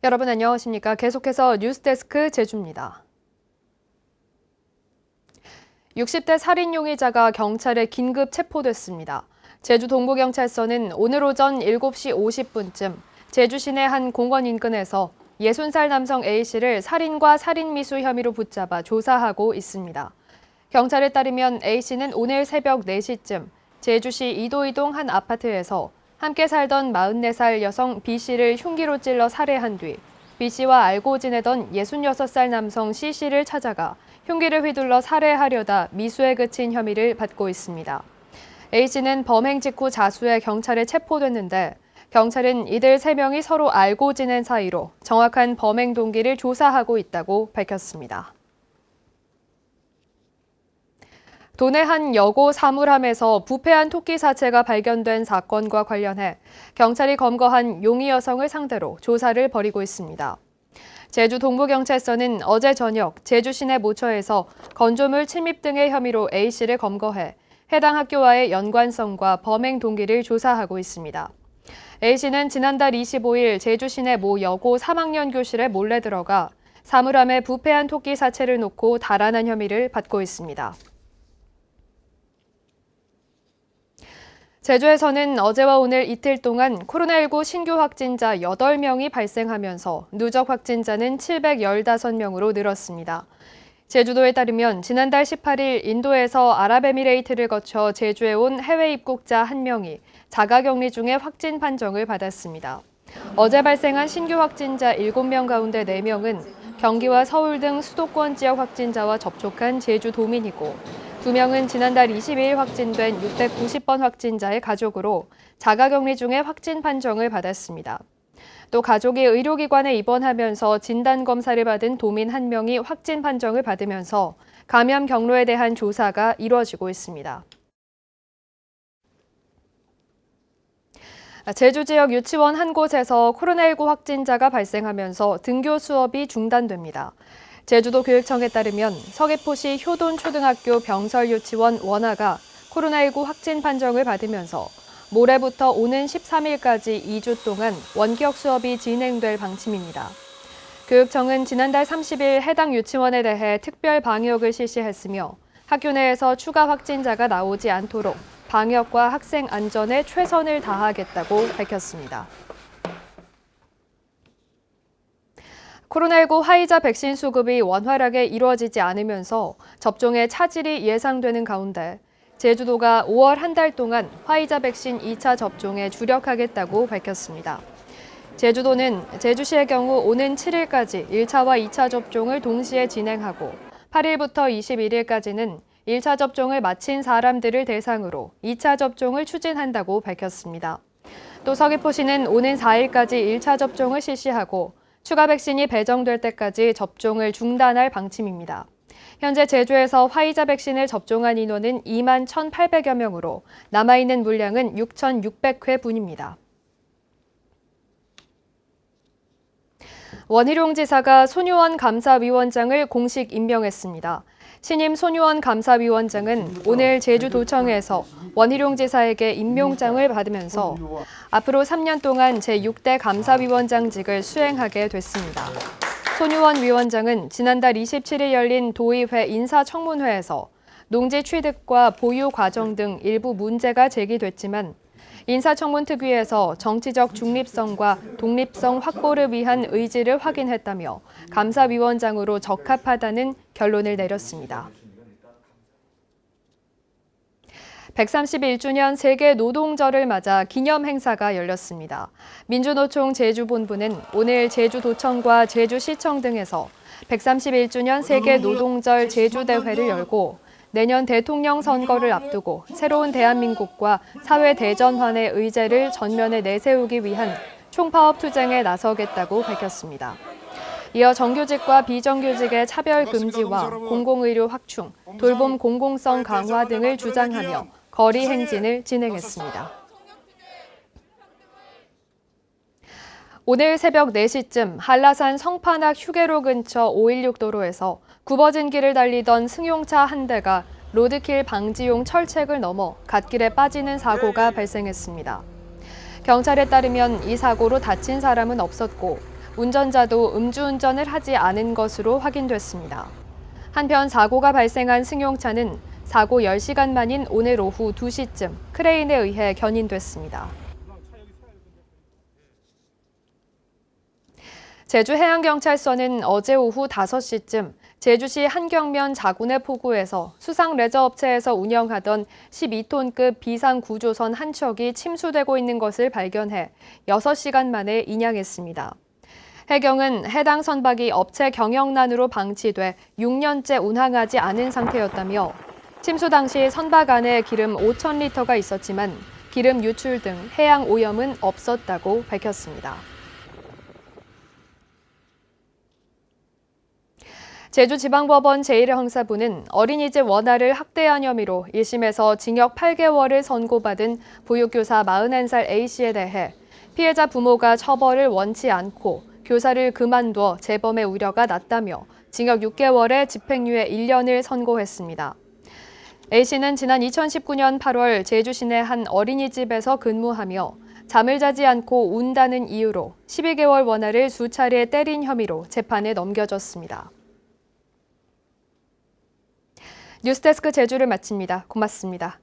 여러분 안녕하십니까? 계속해서 뉴스데스크 제주입니다. 60대 살인 용의자가 경찰에 긴급 체포됐습니다. 제주 동부경찰서는 오늘 오전 7시 50분쯤 제주 시내 한 공원 인근에서 60살 남성 A씨를 살인과 살인미수 혐의로 붙잡아 조사하고 있습니다. 경찰에 따르면 A씨는 오늘 새벽 4시쯤 제주시 이도이동 한 아파트에서 함께 살던 44살 여성 B씨를 흉기로 찔러 살해한 뒤 B씨와 알고 지내던 66살 남성 C씨를 찾아가 흉기를 휘둘러 살해하려다 미수에 그친 혐의를 받고 있습니다. A씨는 범행 직후 자수해 경찰에 체포됐는데 경찰은 이들 3명이 서로 알고 지낸 사이로 정확한 범행 동기를 조사하고 있다고 밝혔습니다. 도내 한 여고 사물함에서 부패한 토끼 사체가 발견된 사건과 관련해 경찰이 검거한 용의 여성을 상대로 조사를 벌이고 있습니다. 제주 동부경찰서는 어제 저녁 제주 시내 모처에서 건조물 침입 등의 혐의로 A씨를 검거해 해당 학교와의 연관성과 범행 동기를 조사하고 있습니다. A씨는 지난달 25일 제주 시내 모 여고 3학년 교실에 몰래 들어가 사물함에 부패한 토끼 사체를 놓고 달아난 혐의를 받고 있습니다. 제주에서는 어제와 오늘 이틀 동안 코로나19 신규 확진자 8명이 발생하면서 누적 확진자는 715명으로 늘었습니다. 제주도에 따르면 지난달 18일 인도에서 아랍에미레이트를 거쳐 제주에 온 해외 입국자 1명이 자가격리 중에 확진 판정을 받았습니다. 어제 발생한 신규 확진자 7명 가운데 4명은 경기와 서울 등 수도권 지역 확진자와 접촉한 제주도민이고 2명은 지난달 22일 확진된 690번 확진자의 가족으로 자가격리 중에 확진 판정을 받았습니다. 또 가족이 의료기관에 입원하면서 진단검사를 받은 도민 1명이 확진 판정을 받으면서 감염 경로에 대한 조사가 이루어지고 있습니다. 제주 지역 유치원 한 곳에서 코로나19 확진자가 발생하면서 등교 수업이 중단됩니다. 제주도 교육청에 따르면 서귀포시 효돈초등학교 병설유치원 원아가 코로나19 확진 판정을 받으면서 모레부터 오는 13일까지 2주 동안 원격 수업이 진행될 방침입니다. 교육청은 지난달 30일 해당 유치원에 대해 특별 방역을 실시했으며 학교 내에서 추가 확진자가 나오지 않도록 방역과 학생 안전에 최선을 다하겠다고 밝혔습니다. 코로나19 화이자 백신 수급이 원활하게 이루어지지 않으면서 접종에 차질이 예상되는 가운데 제주도가 5월 한 달 동안 화이자 백신 2차 접종에 주력하겠다고 밝혔습니다. 제주도는 제주시의 경우 오는 7일까지 1차와 2차 접종을 동시에 진행하고 8일부터 21일까지는 1차 접종을 마친 사람들을 대상으로 2차 접종을 추진한다고 밝혔습니다. 또 서귀포시는 오는 4일까지 1차 접종을 실시하고 추가 백신이 배정될 때까지 접종을 중단할 방침입니다. 현재 제주에서 화이자 백신을 접종한 인원은 2만 1,800여 명으로 남아있는 물량은 6,600회분입니다. 원희룡 지사가 손유원 감사위원장을 공식 임명했습니다. 신임 손유원 감사위원장은 오늘 제주도청에서 원희룡 지사에게 임명장을 받으면서 앞으로 3년 동안 제6대 감사위원장직을 수행하게 됐습니다. 손유원 위원장은 지난달 27일 열린 도의회 인사청문회에서 농지 취득과 보유 과정 등 일부 문제가 제기됐지만 인사청문특위에서 정치적 중립성과 독립성 확보를 위한 의지를 확인했다며 감사위원장으로 적합하다는 결론을 내렸습니다. 131주년 세계 노동절을 맞아 기념 행사가 열렸습니다. 민주노총 제주본부는 오늘 제주도청과 제주시청 등에서 131주년 세계 노동절 제주대회를 열고 내년 대통령 선거를 앞두고 새로운 대한민국과 사회 대전환의 의제를 전면에 내세우기 위한 총파업 투쟁에 나서겠다고 밝혔습니다. 이어 정규직과 비정규직의 차별 금지와 공공의료 확충, 돌봄 공공성 강화 등을 주장하며 거리 행진을 진행했습니다. 오늘 새벽 4시쯤 한라산 성판악 휴게로 근처 516 도로에서 굽어진 길을 달리던 승용차 한 대가 로드킬 방지용 철책을 넘어 갓길에 빠지는 사고가 발생했습니다. 경찰에 따르면 이 사고로 다친 사람은 없었고 운전자도 음주운전을 하지 않은 것으로 확인됐습니다. 한편 사고가 발생한 승용차는 사고 10시간 만인 오늘 오후 2시쯤 크레인에 의해 견인됐습니다. 제주해양경찰서는 어제 오후 5시쯤 제주시 한경면 자군의 포구에서 수상 레저업체에서 운영하던 12톤급 비상구조선 한 척이 침수되고 있는 것을 발견해 6시간 만에 인양했습니다. 해경은 해당 선박이 업체 경영난으로 방치돼 6년째 운항하지 않은 상태였다며 침수 당시 선박 안에 기름 5,000리터가 있었지만 기름 유출 등 해양 오염은 없었다고 밝혔습니다. 제주지방법원 제1형사부는 어린이집 원아를 학대한 혐의로 1심에서 징역 8개월을 선고받은 보육교사 41살 A씨에 대해 피해자 부모가 처벌을 원치 않고 교사를 그만둬 재범의 우려가 낮다며 징역 6개월에 집행유예 1년을 선고했습니다. A씨는 지난 2019년 8월 제주 시내 한 어린이집에서 근무하며 잠을 자지 않고 운다는 이유로 12개월 원아를 수차례 때린 혐의로 재판에 넘겨졌습니다. 뉴스데스크 제주를 마칩니다. 고맙습니다.